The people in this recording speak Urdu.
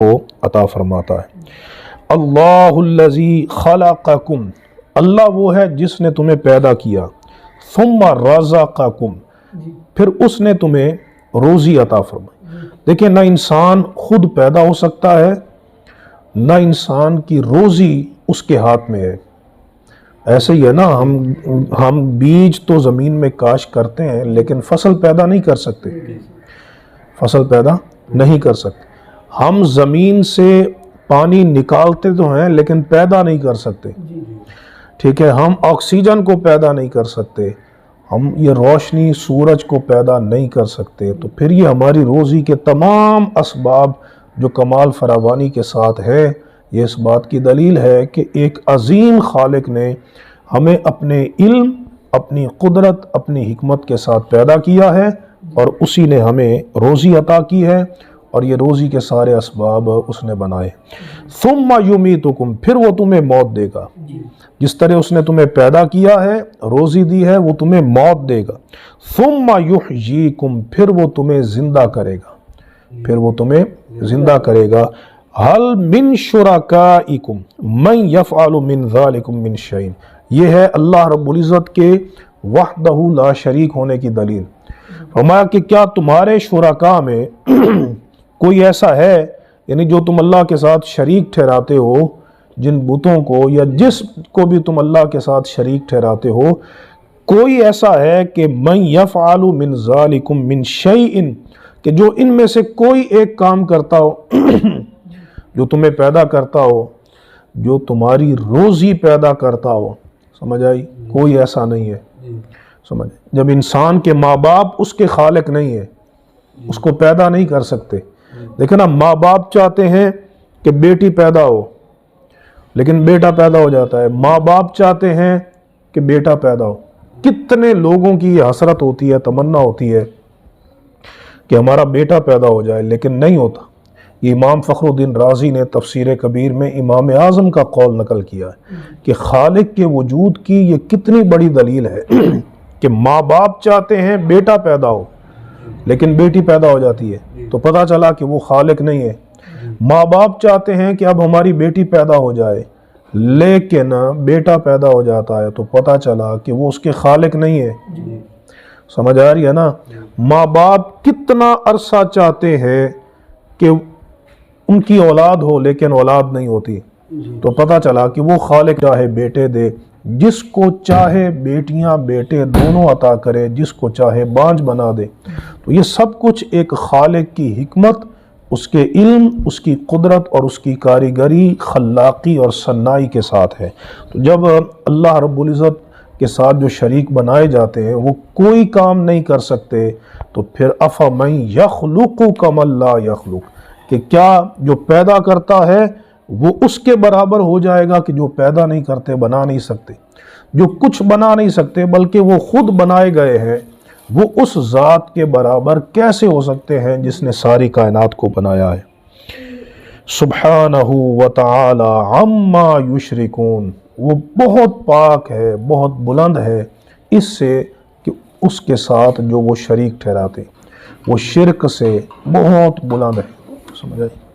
کو عطا فرماتا ہے۔ اللہ الذی خلقکم، اللہ وہ ہے جس نے تمہیں پیدا کیا، ثم رزقکم، پھر اس نے تمہیں روزی عطا فرمائی۔ دیکھیں، نہ انسان خود پیدا ہو سکتا ہے، نہ انسان کی روزی اس کے ہاتھ میں ہے۔ ایسے ہی ہے نا، ہم بیج تو زمین میں کاشت کرتے ہیں لیکن فصل پیدا نہیں کر سکتے، فصل پیدا نہیں کر سکتے۔ ہم زمین سے پانی نکالتے تو ہیں لیکن پیدا نہیں کر سکتے، ٹھیک ہے۔ ہم آکسیجن کو پیدا نہیں کر سکتے، ہم یہ روشنی سورج کو پیدا نہیں کر سکتے۔ تو پھر یہ ہماری روزی کے تمام اسباب جو کمال فراوانی کے ساتھ ہے، یہ اس بات کی دلیل ہے کہ ایک عظیم خالق نے ہمیں اپنے علم، اپنی قدرت، اپنی حکمت کے ساتھ پیدا کیا ہے، اور اسی نے ہمیں روزی عطا کی ہے، اور یہ روزی کے سارے اسباب اس نے بنائے۔ ثم یمیتکم، پھر وہ تمہیں موت دے گا۔ جس طرح اس نے تمہیں پیدا کیا ہے، روزی دی ہے، وہ تمہیں موت دے گا۔ ثم یحییکم، پھر وہ تمہیں زندہ کرے گا، پھر وہ تمہیں زندہ کرے گا۔ هل من شرکائکم من یفعل من ذلکم من شیء، یہ ہے اللہ رب العزت کے وحدہ لا شریک ہونے کی دلیل۔ فرمایا کہ کیا تمہارے شرکاء میں کوئی ایسا ہے، یعنی جو تم اللہ کے ساتھ شریک ٹھہراتے ہو، جن بتوں کو یا جس کو بھی تم اللہ کے ساتھ شریک ٹھہراتے ہو، کوئی ایسا ہے کہ من یفعل من ذلکم من شیء، کہ جو ان میں سے کوئی ایک کام کرتا ہو جو تمہیں پیدا کرتا ہو، جو تمہاری روزی پیدا کرتا ہو۔ سمجھ آئی؟ کوئی ایسا نہیں ہے۔ سمجھ، جب انسان کے ماں باپ اس کے خالق نہیں ہے، اس کو پیدا نہیں کر سکتے۔ دیکھیں نا، ماں باپ چاہتے ہیں کہ بیٹی پیدا ہو لیکن بیٹا پیدا ہو جاتا ہے، ماں باپ چاہتے ہیں کہ بیٹا پیدا ہو۔ کتنے لوگوں کی یہ حسرت ہوتی ہے، تمنا ہوتی ہے کہ ہمارا بیٹا پیدا ہو جائے، لیکن نہیں ہوتا۔ یہ امام فخر الدین رازی نے تفسیر کبیر میں امام اعظم کا قول نقل کیا ہے کہ خالق کے وجود کی یہ کتنی بڑی دلیل ہے کہ ماں باپ چاہتے ہیں بیٹا پیدا ہو لیکن بیٹی پیدا ہو جاتی ہے، تو پتہ چلا کہ وہ خالق نہیں ہے۔ ماں باپ چاہتے ہیں کہ اب ہماری بیٹی پیدا ہو جائے لیکن بیٹا پیدا ہو جاتا ہے، تو پتہ چلا کہ وہ اس کے خالق نہیں ہے۔ سمجھ آ رہی ہے نا؟ ماں باپ کتنا عرصہ چاہتے ہیں کہ ان کی اولاد ہو لیکن اولاد نہیں ہوتی، تو پتہ چلا کہ وہ خالق چاہے بیٹے دے، جس کو چاہے بیٹیاں بیٹے دونوں عطا کرے، جس کو چاہے بانجھ بنا دے۔ تو یہ سب کچھ ایک خالق کی حکمت، اس کے علم، اس کی قدرت اور اس کی کاریگری، خلاقی اور صنائی کے ساتھ ہے۔ تو جب اللہ رب العزت کے ساتھ جو شریک بنائے جاتے ہیں وہ کوئی کام نہیں کر سکتے، تو پھر افمن یخلق کمن لا یخلق، کہ کیا جو پیدا کرتا ہے وہ اس کے برابر ہو جائے گا کہ جو پیدا نہیں کرتے، بنا نہیں سکتے۔ جو کچھ بنا نہیں سکتے بلکہ وہ خود بنائے گئے ہیں، وہ اس ذات کے برابر کیسے ہو سکتے ہیں جس نے ساری کائنات کو بنایا ہے؟ سبحانہ وتعالی عما یشرکون، وہ بہت پاک ہے، بہت بلند ہے اس سے کہ اس کے ساتھ جو وہ شریک ٹھہراتے، وہ شرک سے بہت بلند ہے۔ سمجھ آئی؟